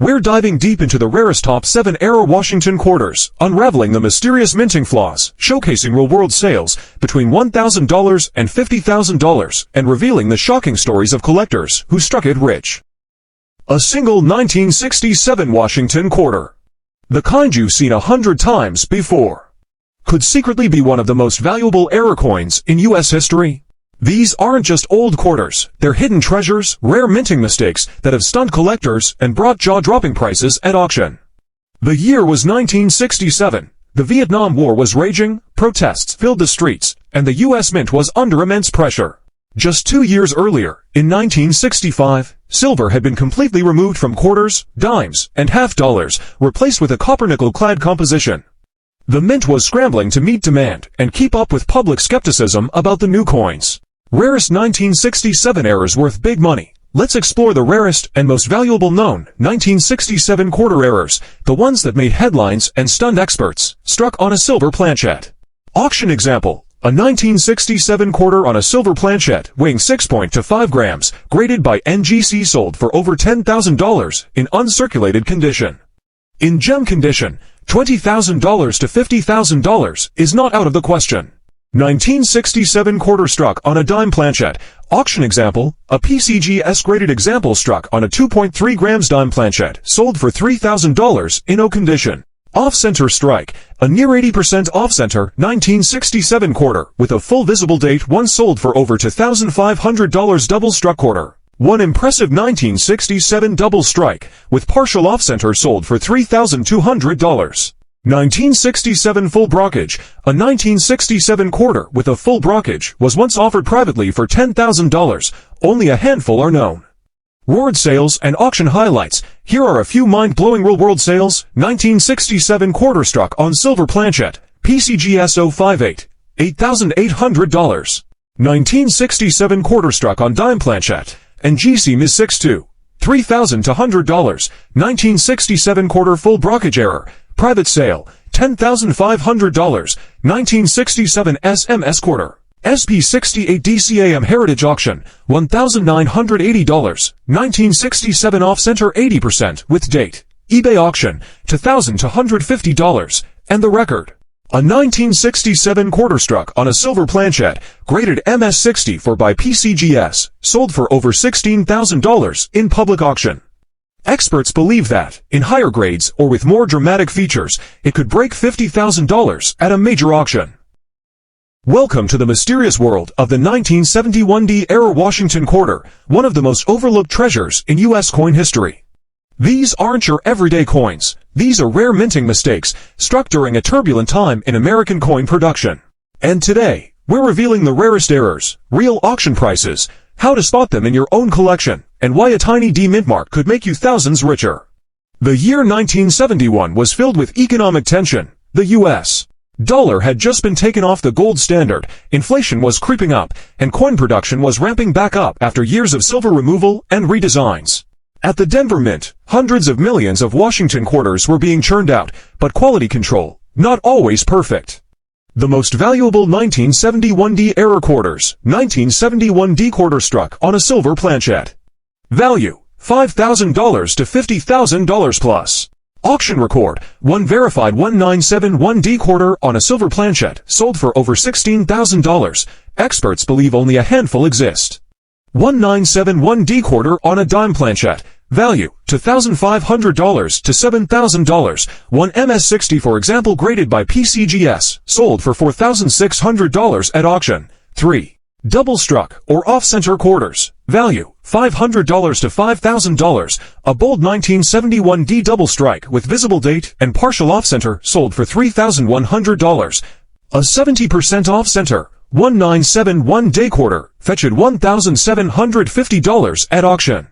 We're diving deep into the rarest top 7 era Washington quarters, unraveling the mysterious minting flaws, showcasing real-world sales between $1,000 and $50,000, and revealing the shocking stories of collectors who struck it rich. A single 1967 Washington quarter. The kind you've seen 100 times before. Could secretly be one of the most valuable era coins in U.S. history. These aren't just old quarters, they're hidden treasures, rare minting mistakes that have stunned collectors and brought jaw-dropping prices at auction. The year was 1967. The Vietnam War was raging, protests filled the streets, and the U.S. Mint was under immense pressure. Just 2 years earlier, in 1965, silver had been completely removed from quarters, dimes, and half dollars, replaced with a copper-nickel-clad composition. The mint was scrambling to meet demand and keep up with public skepticism about the new coins. Rarest 1967 errors worth big money. Let's explore the rarest and most valuable known 1967 quarter errors, the ones that made headlines and stunned experts, struck on a silver planchet. Auction example: a 1967 quarter on a silver planchet weighing 6.25 grams, graded by NGC, sold for over $10,000 in uncirculated condition. In gem condition, $20,000 to $50,000 is not out of the question. 1967 quarter struck on a dime planchet. Auction example: a PCGS graded example struck on a 2.3 grams dime planchet, sold for $3,000 in O condition. Off-center strike: a near 80% off-center 1967 quarter with a full visible date once sold for over $2,500. Double struck quarter: one impressive 1967 double strike with partial off-center sold for $3,200. 1967 full brockage: a 1967 quarter with a full brockage was once offered privately for $10,000. Only a handful are known. Roared sales and auction highlights. Here are a few mind-blowing real-world sales. 1967 quarter struck on silver planchet, PCGS 058, $8,800. 1967 quarter struck on dime planchet, NGC Ms 62, $3,200. 1967 quarter full brockage error, private sale, $10,500. 1967 SMS quarter, SP68 DCAM Heritage Auction, $1,980. 1967 off-center 80% with date, eBay auction, $2,250. And the record: a 1967 quarter struck on a silver planchet, graded MS64 by PCGS, sold for over $16,000 in public auction. Experts believe that, in higher grades or with more dramatic features, it could break $50,000 at a major auction. Welcome to the mysterious world of the 1971 era Washington quarter, one of the most overlooked treasures in U.S. coin history. These aren't your everyday coins. These are rare minting mistakes, struck during a turbulent time in American coin production. And today, we're revealing the rarest errors, real auction prices, how to spot them in your own collection, and why a tiny D mint mark could make you thousands richer. The year 1971 was filled with economic tension. The U.S. dollar had just been taken off the gold standard, inflation was creeping up, and coin production was ramping back up after years of silver removal and redesigns. At the Denver Mint, hundreds of millions of Washington quarters were being churned out, but quality control, not always perfect. The most valuable 1971 era quarters. 1971 quarter struck on a silver planchet. Value: $5,000 to $50,000 plus. Auction record: one verified 1971 quarter on a silver planchet, sold for over $16,000. Experts believe only a handful exist. 1971 quarter on a dime planchet. Value: $2,500 to $7,000. One MS60 for example graded by PCGS, sold for $4,600 at auction. 3. Double struck or off-center quarters. Value: $500 to $5,000. A bold 1971 double strike with visible date and partial off-center, sold for $3,100. A 70% off-center 1971 quarter, fetched $1,750 at auction.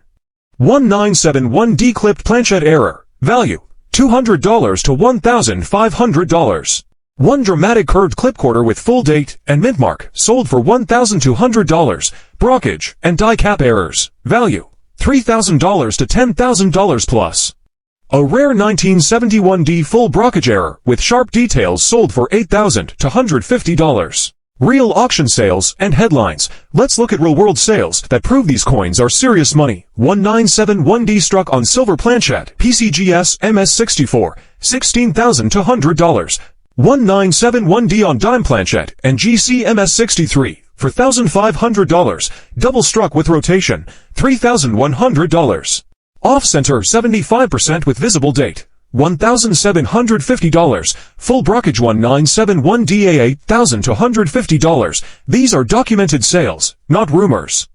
1971 clipped planchet error. Value: $200 to $1,500. One dramatic curved clip quarter with full date and mint mark, sold for $1,200. Brockage and die cap errors. Value: $3,000 to $10,000 plus. A rare 1971 full brockage error with sharp details, sold for $8,000 to $150. Real auction sales and headlines. Let's look at real-world sales that prove these coins are serious money. 1971D struck on silver planchette, PCGS MS64, $16,200. 1971D on dime planchette and GC MS63 for $1,500. Double struck with rotation, $3,100. Off-center 75% with visible date, $1,750. Full brokerage 1971DA $8,250. These are documented sales, not rumors.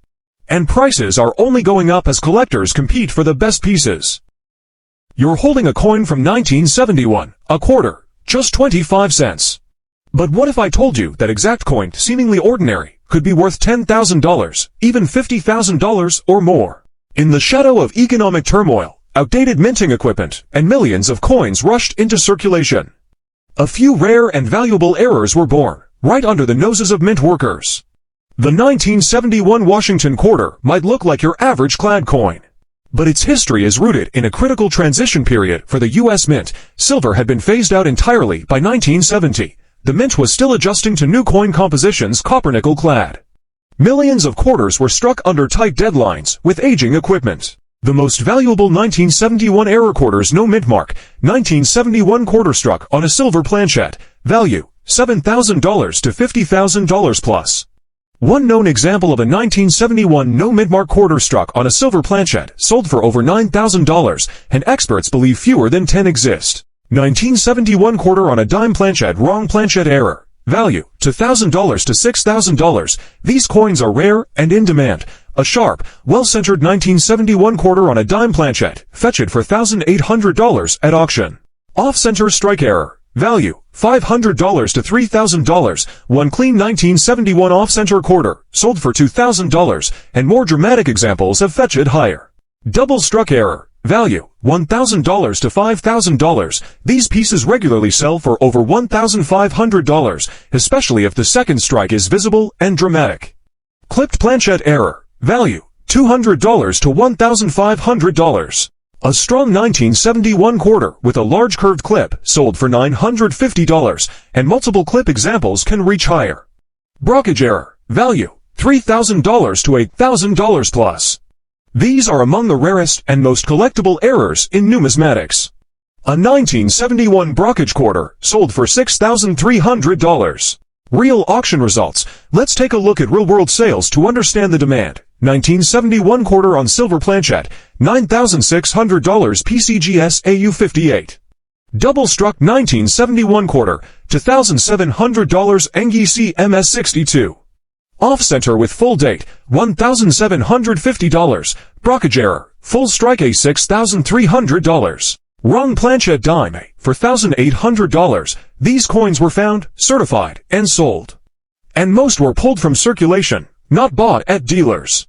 And prices are only going up as collectors compete for the best pieces. You're holding a coin from 1971, a quarter, just 25 cents. But what if I told you that exact coin, seemingly ordinary, could be worth $10,000, even $50,000 or more? In the shadow of economic turmoil, outdated minting equipment, and millions of coins rushed into circulation, a few rare and valuable errors were born, right under the noses of mint workers. The 1971 Washington quarter might look like your average clad coin, but its history is rooted in a critical transition period for the U.S. Mint. Silver had been phased out entirely by 1970. The mint was still adjusting to new coin compositions, copper-nickel clad. Millions of quarters were struck under tight deadlines with aging equipment. The most valuable 1971 era quarters, no mint mark. 1971 quarter struck on a silver planchette. Value, $7,000 to $50,000 plus. One known example of a 1971 no mint mark quarter struck on a silver planchette sold for over $9,000, and experts believe fewer than 10 exist. 1971 quarter on a dime planchette, wrong planchette error. Value, $2,000 to $6,000. These coins are rare and in demand. A sharp, well-centered 1971 quarter on a dime planchette, fetched for $1,800 at auction. Off-center strike error. Value, $500 to $3,000. One clean 1971 off-center quarter, sold for $2,000, and more dramatic examples have fetched higher. Double struck error. Value, $1,000 to $5,000. These pieces regularly sell for over $1,500, especially if the second strike is visible and dramatic. Clipped planchette error. Value, $200 to $1,500. A strong 1971 quarter with a large curved clip sold for $950, and multiple clip examples can reach higher. Brokerage error. Value, $3,000 to $8,000 plus. These are among the rarest and most collectible errors in numismatics. A 1971 brokerage quarter sold for $6,300. Real auction results. Let's take a look at real-world sales to understand the demand. 1971 quarter on silver planchette, $9,600 PCGS AU58. Double struck 1971 quarter, $2,700 NGC MS62. Off-center with full date, $1,750. Brokerage error, full strike A $6,300. Wrong planchette dime A for $1,800. These coins were found, certified, and sold. And most were pulled from circulation, not bought at dealers.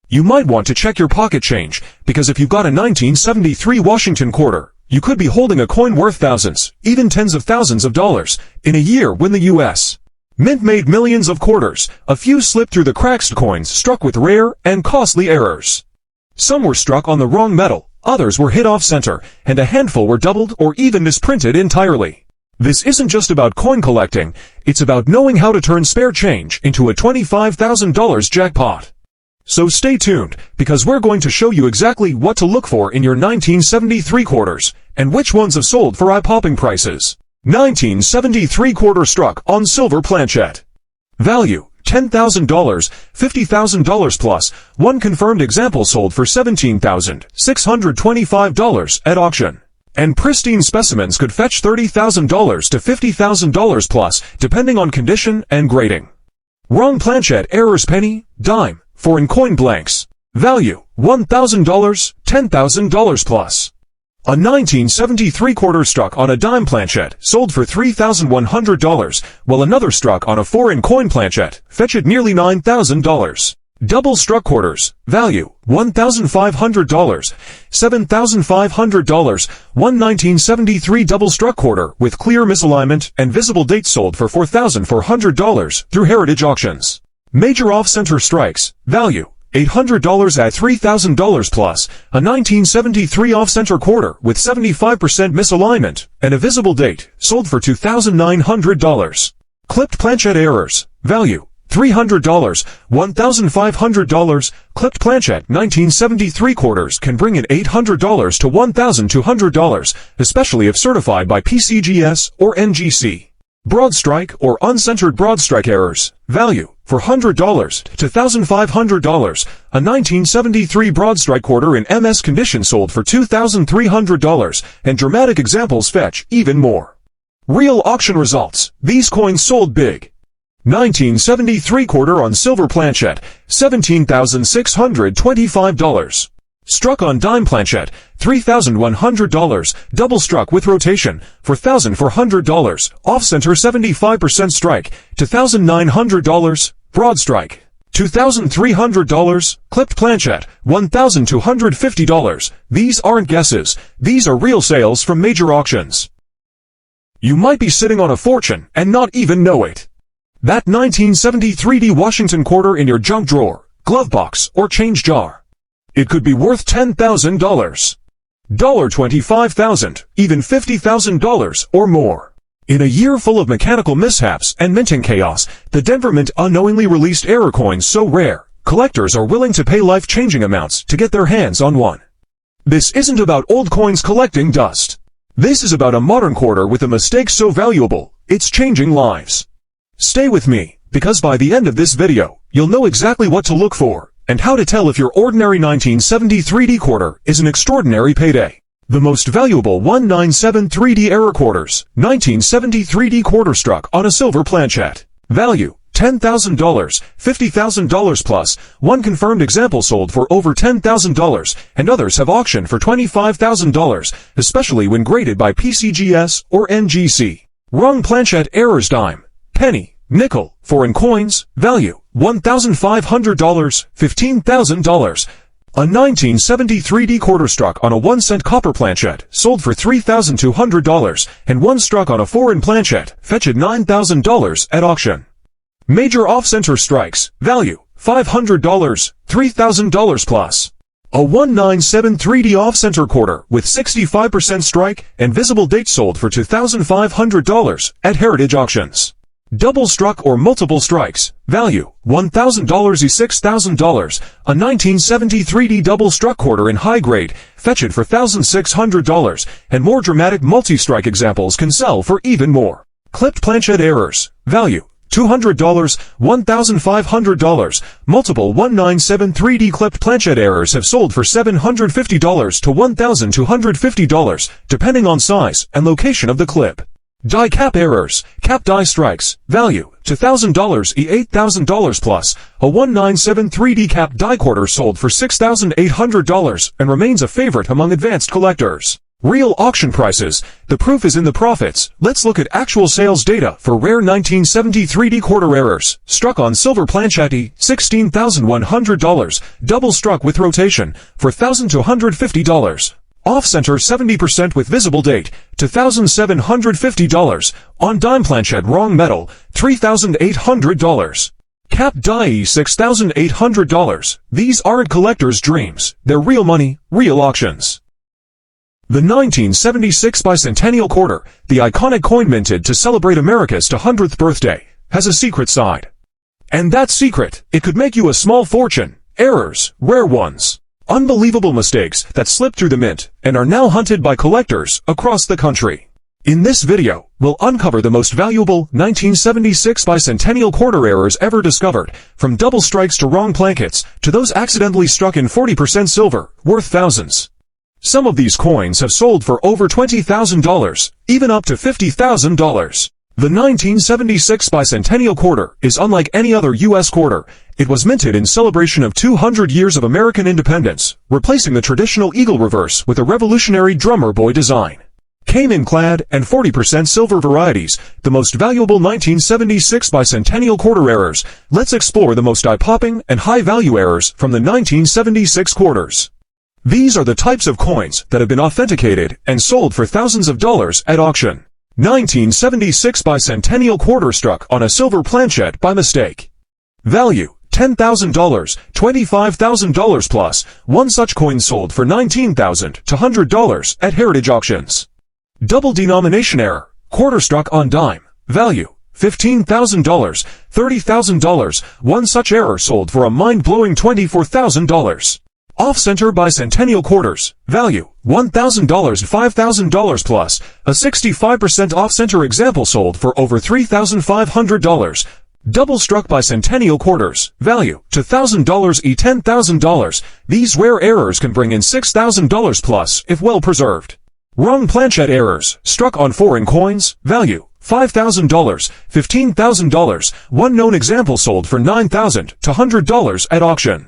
You might want to check your pocket change, because if you've got a 1973 Washington quarter, you could be holding a coin worth thousands, even tens of thousands of dollars, in a year when the U.S. Mint made millions of quarters. A few slipped through the cracks. Coins struck with rare and costly errors. Some were struck on the wrong metal, others were hit off-center, and a handful were doubled or even misprinted entirely. This isn't just about coin collecting, it's about knowing how to turn spare change into a $25,000 jackpot. So stay tuned, because we're going to show you exactly what to look for in your 1973 quarters, and which ones have sold for eye-popping prices. 1973 quarter struck on silver planchette. Value, $10,000, $50,000 plus. One confirmed example sold for $17,625 at auction. And pristine specimens could fetch $30,000 to $50,000 plus, depending on condition and grading. Wrong planchette errors. Penny, dime, foreign coin blanks. Value, $1,000, $10,000 plus. A 1973 quarter struck on a dime planchette sold for $3,100, while another struck on a foreign coin planchette fetched nearly $9,000. Double struck quarters. Value, $1,500, $7,500. One 1973 double struck quarter with clear misalignment and visible date sold for $4,400 through Heritage Auctions. Major off-center strikes. Value, $800 at $3,000 plus. A 1973 off-center quarter with 75% misalignment and a visible date sold for $2,900. Clipped planchette errors. Value $300, $1,500. Clipped planchette 1973 quarters can bring in $800 to $1,200, especially if certified by PCGS or NGC. Broad strike or uncentered broad strike errors. Value $400 to $1,500. A 1973 broad strike quarter in MS condition sold for $2,300, and dramatic examples fetch even more. Real auction results. These coins sold big. 1973 quarter on silver planchette, $17,625. Struck on dime planchette, $3,100, double struck with rotation, $4,400, off-center 75% strike, $2,900, broad strike, $2,300, clipped planchette, $1,250. These aren't guesses, these are real sales from major auctions. You might be sitting on a fortune and not even know it. That 1973 Washington quarter in your junk drawer, glove box, or change jar. It could be worth $10,000, $25,000, even $50,000 or more. In a year full of mechanical mishaps and minting chaos, the Denver Mint unknowingly released error coins so rare, collectors are willing to pay life-changing amounts to get their hands on one. This isn't about old coins collecting dust. This is about a modern quarter with a mistake so valuable, it's changing lives. Stay with me, because by the end of this video, you'll know exactly what to look for, and how to tell if your ordinary 1973D quarter is an extraordinary payday. The most valuable 1973D error quarters, 1973D quarter struck on a silver planchette. Value, $10,000, $50,000 plus. One confirmed example sold for over $10,000, and others have auctioned for $25,000, especially when graded by PCGS or NGC. Wrong planchette errors dime, penny, nickel, foreign coins, value, $1,500, $15,000. A 1973D quarter struck on a 1-cent copper planchette sold for $3,200, and one struck on a foreign planchette fetched $9,000 at auction. Major off-center strikes, value, $500, $3,000 plus. A 1973D off-center quarter with 65% strike and visible date sold for $2,500 at Heritage Auctions. Double struck or multiple strikes, value, $1,000 to $6,000. A 1973D double struck quarter in high grade, fetched for $1,600, and more dramatic multi-strike examples can sell for even more. Clipped planchette errors, value, $200, $1,500. Multiple 1973D clipped planchette errors have sold for $750 to $1,250, depending on size and location of the clip. Die cap errors, cap die strikes, value, $2,000 $8,000 plus. A 1973D cap die quarter sold for $6,800 and remains a favorite among advanced collectors. Real auction prices, the proof is in the profits. Let's look at actual sales data for rare 1973D quarter errors. Struck on silver planchette, $16,100, double struck with rotation, for $1,250. Off-center 70% with visible date, $2,750. On dime planchette wrong metal, $3,800. Cap die $6,800. These aren't collectors' dreams, they're real money, real auctions. The 1976 bicentennial quarter, the iconic coin minted to celebrate America's 200th birthday, has a secret side. And that secret, it could make you a small fortune. Errors, rare ones. Unbelievable mistakes that slipped through the mint and are now hunted by collectors across the country. In this video, we'll uncover the most valuable 1976 bicentennial quarter errors ever discovered, from double strikes to wrong plankets, to those accidentally struck in 40% silver, worth thousands. Some of these coins have sold for over $20,000, even up to $50,000. The 1976 bicentennial quarter is unlike any other U.S. quarter. It was minted in celebration of 200 years of American independence, replacing the traditional eagle reverse with a revolutionary drummer boy design. Came in clad and 40% silver varieties, the most valuable 1976 bicentennial quarter errors. Let's explore the most eye-popping and high-value errors from the 1976 quarters. These are the types of coins that have been authenticated and sold for thousands of dollars at auction. 1976 bicentennial quarter struck on a silver planchette by mistake. Value, $10,000, $25,000 plus. One such coin sold for $19,000 to $100 at Heritage Auctions. Double denomination error, quarter struck on dime. Value, $15,000, $30,000. One such error sold for a mind-blowing $24,000. Off-center bicentennial quarters. Value, $1,000, $5,000 plus. A 65% off-center example sold for over $3,500. Double-struck bicentennial quarters. Value, $2,000, $10,000. These rare errors can bring in $6,000 plus if well preserved. Wrong planchette errors. Struck on foreign coins. Value, $5,000, $15,000. One known example sold for $9,000 to $100 at auction.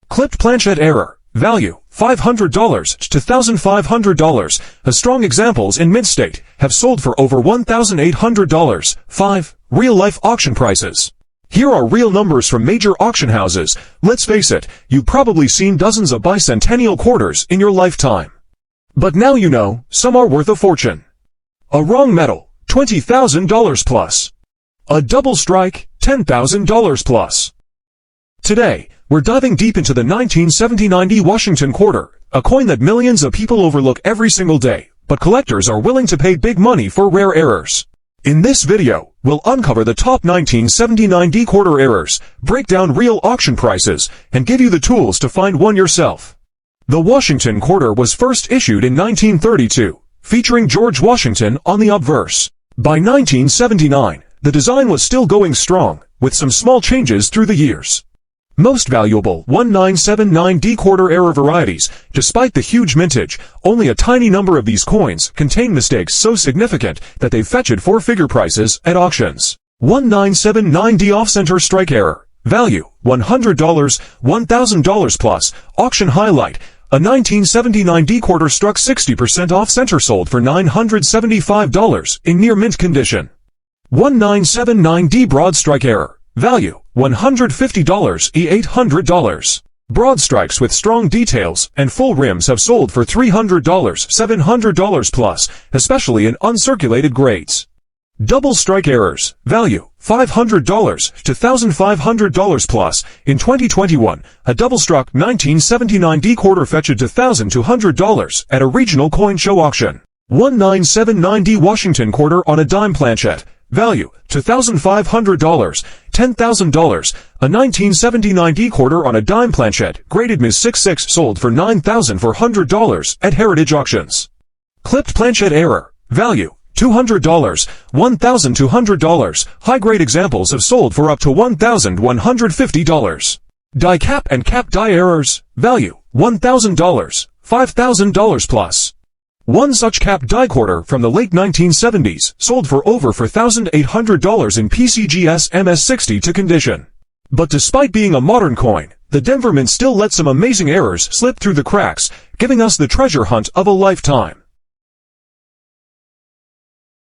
Clipped planchette error. Value, $500 to $1,500. A strong examples in mint state have sold for over $1,800. 5. Real-life auction prices. Here are real numbers from major auction houses. Let's face it, you've probably seen dozens of bicentennial quarters in your lifetime. But now you know, some are worth a fortune. A wrong metal, $20,000 plus. A double strike, $10,000 plus. Today, we're diving deep into the 1970-90 Washington quarter, a coin that millions of people overlook every single day, but collectors are willing to pay big money for rare errors. In this video, we'll uncover the top 1970-90 quarter errors, break down real auction prices, and give you the tools to find one yourself. The Washington quarter was first issued in 1932, featuring George Washington on the obverse. By 1979, the design was still going strong, with some small changes through the years. Most valuable 1979D quarter error varieties. Despite the huge mintage, only a tiny number of these coins contain mistakes so significant that they've fetched four-figure prices at auctions. 1979D off-center strike error. Value, $100, $1,000 plus. Auction highlight. A 1979D quarter struck 60% off-center sold for $975 in near-mint condition. 1979D broad strike error. Value, $150, $800. Broad strikes with strong details and full rims have sold for $300, $700 plus, especially in uncirculated grades. Double strike errors. Value, $500 to $1,500 plus. In 2021, a double-struck 1979D quarter fetched $1,200 at a regional coin show auction. 1979D Washington quarter on a dime planchette. Value, $2,500, $10,000. A 1979D quarter on a dime planchette, graded Ms. 66, sold for $9,400 at heritage auctions. Clipped planchette error. Value, $200, $1,200. High-grade examples have sold for up to $1,150. Die cap and cap die errors. Value, $1,000, $5,000 plus. One such cap die quarter from the late 1970s sold for over $4,800 in PCGS MS60 to condition. But despite being a modern coin, the Denver Mint still let some amazing errors slip through the cracks, giving us the treasure hunt of a lifetime.